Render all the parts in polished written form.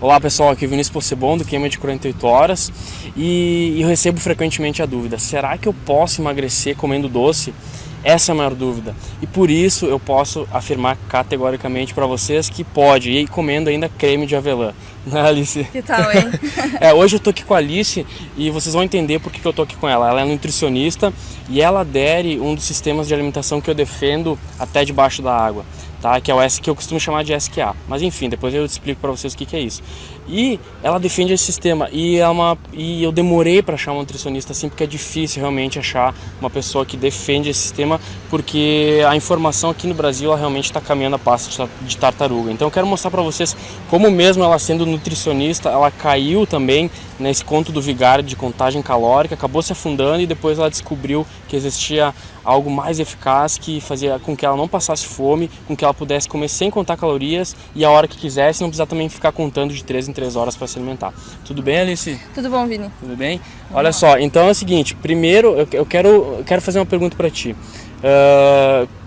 Olá pessoal, aqui é o Vinícius Possebon do Queima de 48 Horas e eu recebo frequentemente a dúvida: será que eu posso emagrecer comendo doce? Essa é a maior dúvida e por isso eu posso afirmar categoricamente para vocês que pode, e comendo ainda creme de avelã. Né, Alice? Que tal, hein? Hoje eu tô aqui com a Alice e vocês vão entender por que eu tô aqui com ela. Ela é nutricionista e ela adere um dos sistemas de alimentação que eu defendo até debaixo da água, tá? Que é o S, que eu costumo chamar de SQA. Mas enfim, depois eu explico para vocês o que é isso. E ela defende esse sistema e eu demorei para achar uma nutricionista assim, porque é difícil realmente achar uma pessoa que defende esse sistema, porque a informação aqui no Brasil ela realmente está caminhando a passo de tartaruga. Então eu quero mostrar para vocês como, mesmo ela sendo nutricionista, ela caiu também nesse conto do vigário de contagem calórica, acabou se afundando e depois ela descobriu que existia algo mais eficaz que fazia com que ela não passasse fome, com que ela pudesse comer sem contar calorias e a hora que quisesse, não precisar também ficar contando de 3 em 3 horas para se alimentar. Tudo bem, Alice? Tudo bom, Vini? Tudo bem? Olha só, então é o seguinte, primeiro eu quero fazer uma pergunta para ti.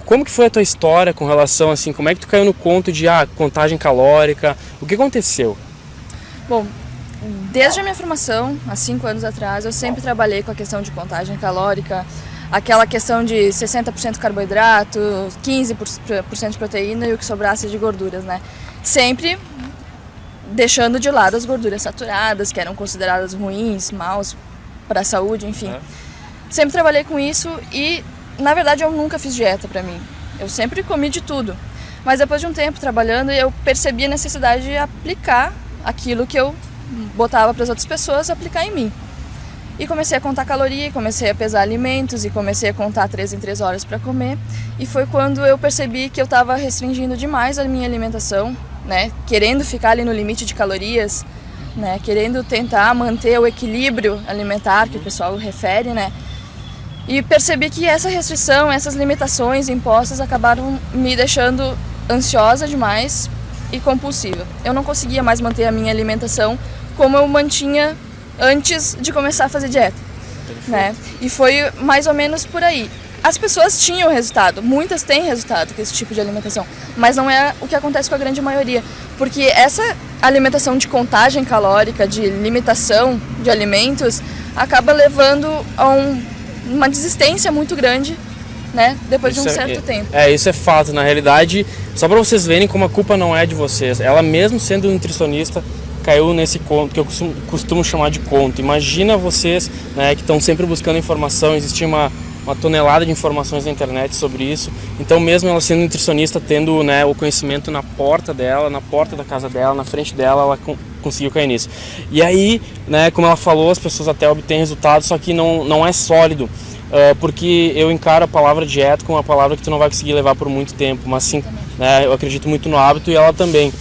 Como que foi a tua história com relação, assim, como é que tu caiu no conto de contagem calórica? O que aconteceu? Bom, desde a minha formação, há 5 anos atrás, eu sempre trabalhei com a questão de contagem calórica, aquela questão de 60% carboidrato, 15% de proteína e o que sobrasse de gorduras, né? Sempre deixando de lado as gorduras saturadas, que eram consideradas ruins, maus para a saúde, enfim. Sempre trabalhei com isso e, na verdade, eu nunca fiz dieta para mim. Eu sempre comi de tudo. Mas depois de um tempo trabalhando, eu percebi a necessidade de aplicar aquilo que eu botava para as outras pessoas, aplicar em mim. E comecei a contar caloria, comecei a pesar alimentos e comecei a contar 3 em 3 horas para comer. E foi quando eu percebi que eu estava restringindo demais a minha alimentação, né? Querendo ficar ali no limite de calorias, né? Querendo tentar manter o equilíbrio alimentar que o pessoal refere, né? E percebi que essa restrição, essas limitações impostas acabaram me deixando ansiosa demais e compulsiva. Eu não conseguia mais manter a minha alimentação como eu mantinha antes de começar a fazer dieta, né? E foi mais ou menos por aí. As pessoas tinham resultado, muitas têm resultado com esse tipo de alimentação, mas não é o que acontece com a grande maioria, porque essa alimentação de contagem calórica, de limitação de alimentos, acaba levando a uma desistência muito grande, né? Depois de um certo tempo. Isso é fato. Na realidade, só para vocês verem como a culpa não é de vocês, ela mesmo sendo nutricionista, caiu nesse conto que eu costumo chamar de conto. Imagina vocês, né, que estão sempre buscando informação, existe uma tonelada de informações na internet sobre isso. Então, mesmo ela sendo nutricionista, tendo, né, o conhecimento na porta dela, na porta da casa dela, na frente dela, ela conseguiu cair nisso. E aí, né, como ela falou, as pessoas até obtêm resultados, só que não é sólido. Porque eu encaro a palavra dieta como uma palavra que tu não vai conseguir levar por muito tempo, mas sim, né, eu acredito muito no hábito e ela também.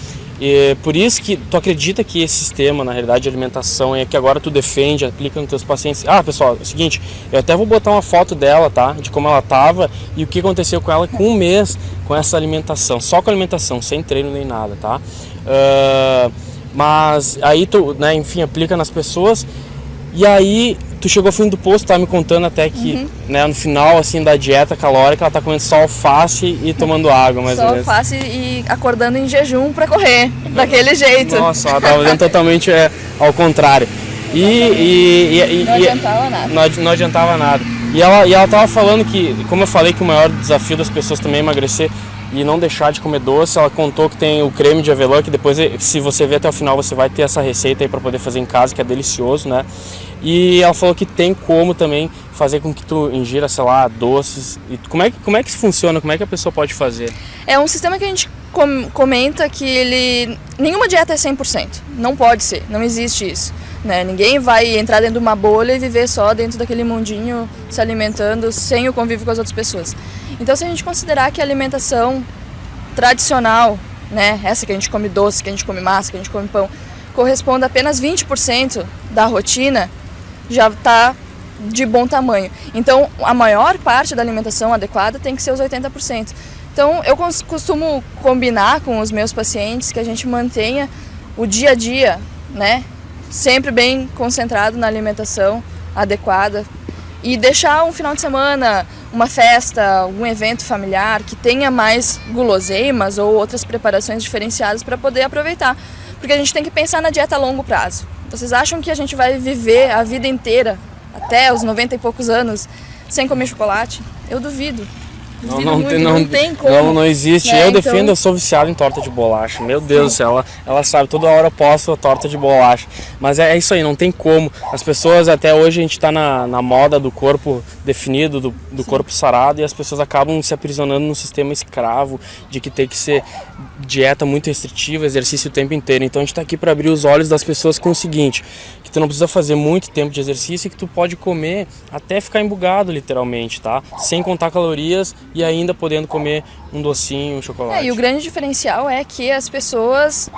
E por isso que tu acredita que esse sistema, na realidade, de alimentação é que agora tu defende, aplica nos teus pacientes. Pessoal, é o seguinte, eu até vou botar uma foto dela, tá? De como ela tava e o que aconteceu com ela com um mês com essa alimentação, só com alimentação, sem treino nem nada, tá? Mas aí tu, né, enfim, aplica nas pessoas e aí tu chegou ao fim do posto, tá me contando até que, né, no final, assim, da dieta calórica, ela tá comendo só alface e tomando água, mais ou menos. Só alface e acordando em jejum pra correr, daquele jeito. Nossa, ela tava fazendo totalmente ao contrário. E não adiantava nada. Não adiantava nada. E ela tava falando que, como eu falei, que o maior desafio das pessoas também é emagrecer e não deixar de comer doce. Ela contou que tem o creme de avelã, que depois, se você ver até o final, você vai ter essa receita aí para poder fazer em casa, que é delicioso, né? E ela falou que tem como também fazer com que tu ingira, sei lá, doces. E como é que isso funciona? Como é que a pessoa pode fazer? É um sistema que a gente comenta que nenhuma dieta é 100%. Não pode ser, não existe isso, né? Ninguém vai entrar dentro de uma bolha e viver só dentro daquele mundinho, se alimentando sem o convívio com as outras pessoas. Então, se a gente considerar que a alimentação tradicional, né, essa que a gente come doce, que a gente come massa, que a gente come pão, corresponde a apenas 20% da rotina, já está de bom tamanho. Então, a maior parte da alimentação adequada tem que ser os 80%. Então, eu costumo combinar com os meus pacientes que a gente mantenha o dia a dia, né, sempre bem concentrado na alimentação adequada e deixar um final de semana, uma festa, algum evento familiar que tenha mais guloseimas ou outras preparações diferenciadas para poder aproveitar. Porque a gente tem que pensar na dieta a longo prazo. Vocês acham que a gente vai viver a vida inteira, até os 90 e poucos anos, sem comer chocolate? Eu duvido. Não tem como. Não existe. Né? Eu defendo, eu sou viciado em torta de bolacha. Meu Deus do céu, ela sabe, toda hora eu posto a torta de bolacha. Mas é isso aí, não tem como. As pessoas, até hoje a gente está na moda do corpo definido, do corpo sarado, e as pessoas acabam se aprisionando num sistema escravo de que tem que ser dieta muito restritiva, exercício o tempo inteiro. Então a gente está aqui para abrir os olhos das pessoas com o seguinte, que tu não precisa fazer muito tempo de exercício e que tu pode comer até ficar embugado, literalmente, tá? Sem contar calorias e ainda podendo comer um docinho, um chocolate. E o grande diferencial é que as pessoas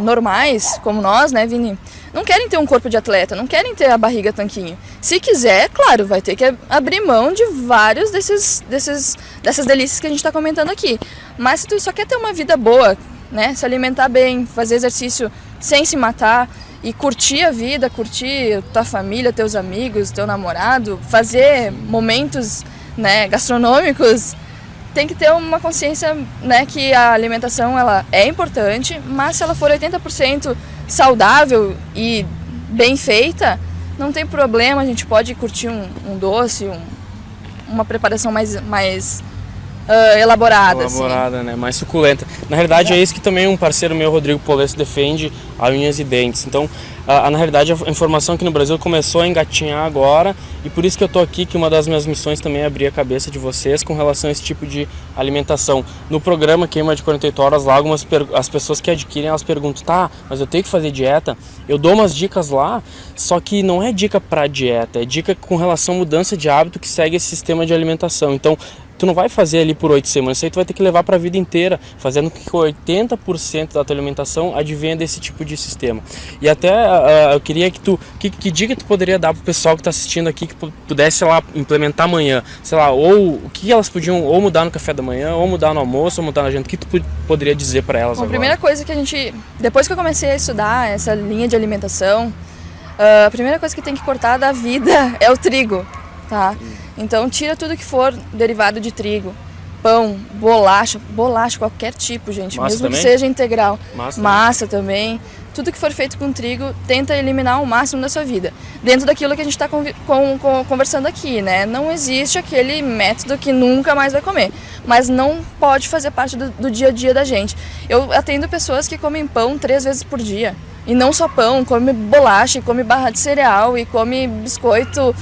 normais, como nós, né, Vini, não querem ter um corpo de atleta, não querem ter a barriga tanquinho. Se quiser, claro, vai ter que abrir mão de vários dessas delícias que a gente está comentando aqui. Mas se tu só quer ter uma vida boa, né, se alimentar bem, fazer exercício sem se matar e curtir a vida, curtir tua família, teus amigos, teu namorado, fazer momentos, né, gastronômicos, tem que ter uma consciência, né, que a alimentação ela é importante, mas se ela for 80% saudável e bem feita, não tem problema, a gente pode curtir um doce, uma preparação mais elaborada, assim. Né? Mais suculenta. Na realidade é isso que também um parceiro meu, Rodrigo Polesso, defende, a unhas e dentes. Então, na realidade a informação aqui no Brasil começou a engatinhar agora, e por isso que eu tô aqui, que uma das minhas missões também é abrir a cabeça de vocês com relação a esse tipo de alimentação. No programa Queima de 48 Horas, lá as pessoas que adquirem, elas perguntam, tá, mas eu tenho que fazer dieta? Eu dou umas dicas lá, só que não é dica para dieta, é dica com relação à mudança de hábito que segue esse sistema de alimentação. Então, tu não vai fazer ali por 8 semanas, isso aí tu vai ter que levar para a vida inteira, fazendo com que 80% da tua alimentação advenha desse tipo de sistema. E até eu queria que dica tu poderia dar pro pessoal que está assistindo aqui, que pudesse, sei lá, implementar amanhã, sei lá, ou o que elas podiam ou mudar no café da manhã, ou mudar no almoço, ou mudar na janta, o que tu poderia dizer para elas agora? A primeira coisa que a gente, depois que eu comecei a estudar essa linha de alimentação, a primeira coisa que tem que cortar da vida é o trigo, tá? Então tira tudo que for derivado de trigo, pão, bolacha, qualquer tipo, gente, massa mesmo também? que seja integral, Massa também. Tudo que for feito com trigo, tenta eliminar o máximo da sua vida. Dentro daquilo que a gente está conversando aqui, né? Não existe aquele método que nunca mais vai comer, mas não pode fazer parte do dia a dia da gente. Eu atendo pessoas que comem pão 3 vezes por dia. E não só pão, come bolacha, come barra de cereal e come biscoito...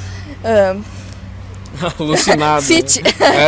alucinado. Fit.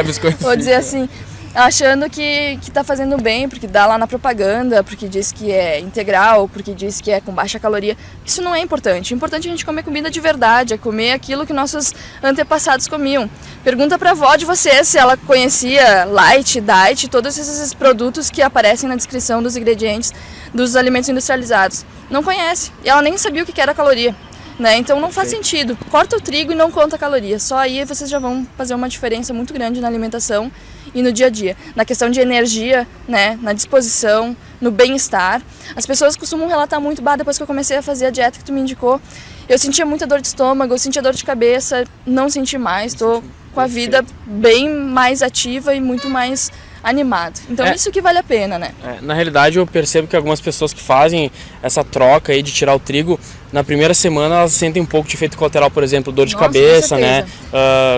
Biscoito Vou dizer assim, achando que tá fazendo bem, porque dá lá na propaganda, porque diz que é integral, porque diz que é com baixa caloria. Isso não é importante. O importante é a gente comer comida de verdade, é comer aquilo que nossos antepassados comiam. Pergunta pra avó de vocês se ela conhecia Light, Diet, todos esses produtos que aparecem na descrição dos ingredientes dos alimentos industrializados. Não conhece. E ela nem sabia o que era caloria. Né? Então não faz sentido. Corta o trigo e não conta caloria. Só aí vocês já vão fazer uma diferença muito grande na alimentação e no dia a dia. Na questão de energia, né? Na disposição, no bem-estar. As pessoas costumam relatar muito, depois que eu comecei a fazer a dieta que tu me indicou, eu sentia muita dor de estômago, eu sentia dor de cabeça, não senti mais, estou com a vida bem mais ativa e muito mais animado. Então isso que vale a pena, né? Na realidade eu percebo que algumas pessoas que fazem essa troca aí de tirar o trigo, na primeira semana elas sentem um pouco de efeito colateral, por exemplo, dor de cabeça, né?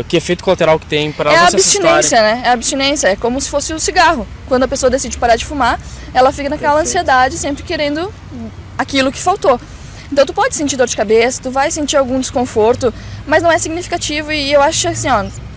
Que efeito colateral que tem para elas? É a abstinência, né? É a abstinência, é como se fosse o cigarro. Quando a pessoa decide parar de fumar, ela fica naquela ansiedade, sempre querendo aquilo que faltou. Então tu pode sentir dor de cabeça, tu vai sentir algum desconforto, mas não é significativo e eu acho assim,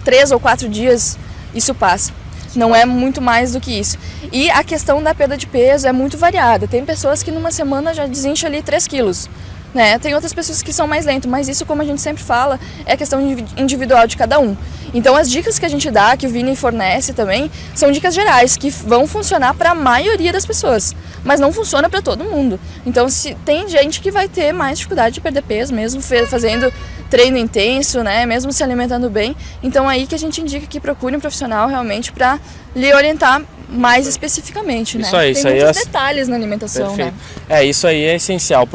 3 ou 4 dias isso passa. Não é muito mais do que isso. E a questão da perda de peso é muito variada. Tem pessoas que numa semana já desincha ali 3 quilos. Né? Tem outras pessoas que são mais lentas, mas isso, como a gente sempre fala, é questão individual de cada um. Então as dicas que a gente dá, que o Vini fornece também, são dicas gerais, que vão funcionar para a maioria das pessoas, mas não funciona para todo mundo. Então se tem gente que vai ter mais dificuldade de perder peso, mesmo fazendo treino intenso, né? Mesmo se alimentando bem. Então aí que a gente indica que procure um profissional realmente para lhe orientar mais especificamente, né? Tem muitos detalhes na alimentação, perfeito, né? Isso aí é essencial.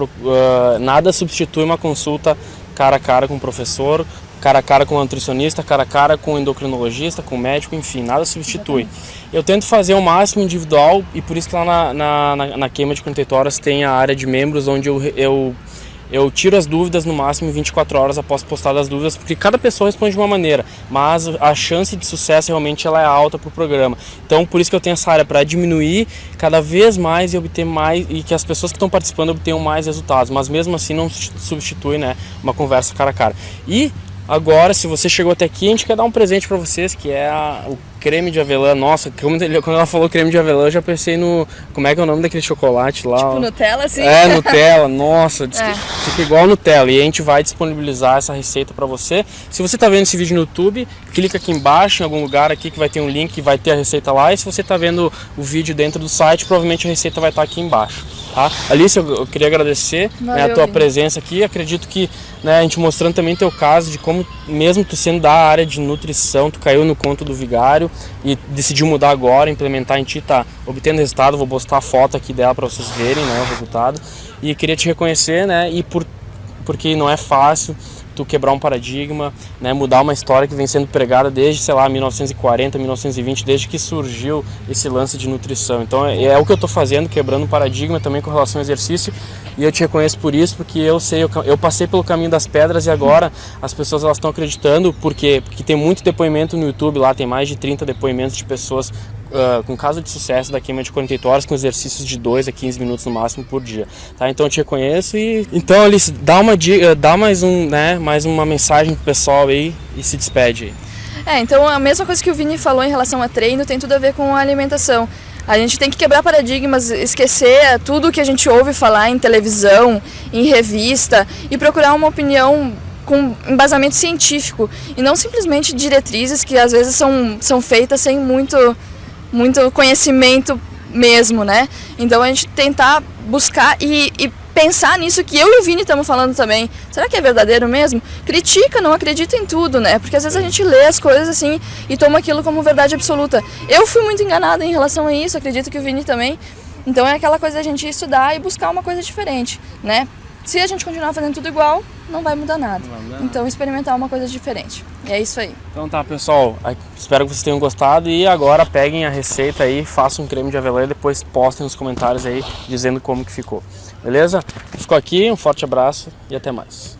Nada substitui uma consulta cara a cara com o professor, cara a cara com o nutricionista, cara a cara com o endocrinologista, com o médico, enfim, nada substitui. Eu tento fazer o máximo individual e por isso que lá na queima de 48 horas tem a área de membros onde eu tiro as dúvidas no máximo em 24 horas após postar as dúvidas, porque cada pessoa responde de uma maneira, mas a chance de sucesso realmente ela é alta para o programa. Então por isso que eu tenho essa área para diminuir cada vez mais e obter mais, e que as pessoas que estão participando obtenham mais resultados, mas mesmo assim não substitui, né, uma conversa cara a cara. E agora, se você chegou até aqui, a gente quer dar um presente para vocês, que é o creme de avelã. Nossa, quando ela falou creme de avelã, eu já pensei no... Como é que é o nome daquele chocolate lá? Tipo Nutella, assim? É, Nutella. Nossa, fica igual Nutella. E a gente vai disponibilizar essa receita para você. Se você está vendo esse vídeo no YouTube, clica aqui embaixo, em algum lugar aqui, que vai ter um link, que vai ter a receita lá. E se você está vendo o vídeo dentro do site, provavelmente a receita vai estar aqui embaixo. Tá? Alice, eu queria agradecer, né, a tua presença aqui. Acredito que, né, a gente mostrando também teu caso de como, mesmo tu sendo da área de nutrição, tu caiu no conto do vigário e decidiu mudar agora, implementar em ti, tá obtendo resultado. Vou postar a foto aqui dela para vocês verem, né, o resultado. E queria te reconhecer, né, porque não é fácil tu quebrar um paradigma, né, mudar uma história que vem sendo pregada desde, sei lá, 1940, 1920, desde que surgiu esse lance de nutrição. Então é o que eu estou fazendo, quebrando um paradigma também com relação ao exercício, e eu te reconheço por isso, porque eu passei pelo caminho das pedras e agora as pessoas elas estão acreditando, porque tem muito depoimento no YouTube, lá tem mais de 30 depoimentos de pessoas com caso de sucesso da queima de 48 horas com exercícios de 2 a 15 minutos no máximo por dia, tá? Então eu te reconheço e... Então, Alice, dá uma dica, dá mais uma mensagem pro pessoal aí e se despede aí. Então a mesma coisa que o Vini falou em relação a treino tem tudo a ver com a alimentação. A gente tem que quebrar paradigmas, esquecer tudo que a gente ouve falar em televisão, em revista e procurar uma opinião com embasamento científico e não simplesmente diretrizes que às vezes são feitas sem muito conhecimento mesmo, né? Então a gente tentar buscar e pensar nisso que eu e o Vini estamos falando também. Será que é verdadeiro mesmo? Critica, não acredita em tudo, né? Porque às vezes a gente lê as coisas assim e toma aquilo como verdade absoluta. Eu fui muito enganada em relação a isso, acredito que o Vini também. Então é aquela coisa da gente estudar e buscar uma coisa diferente, né? Se a gente continuar fazendo tudo igual, não vai mudar nada. Então experimentar uma coisa diferente. E é isso aí. Então tá, pessoal, espero que vocês tenham gostado e agora peguem a receita aí, façam um creme de avelã e depois postem nos comentários aí dizendo como que ficou. Beleza? Ficou aqui, um forte abraço e até mais.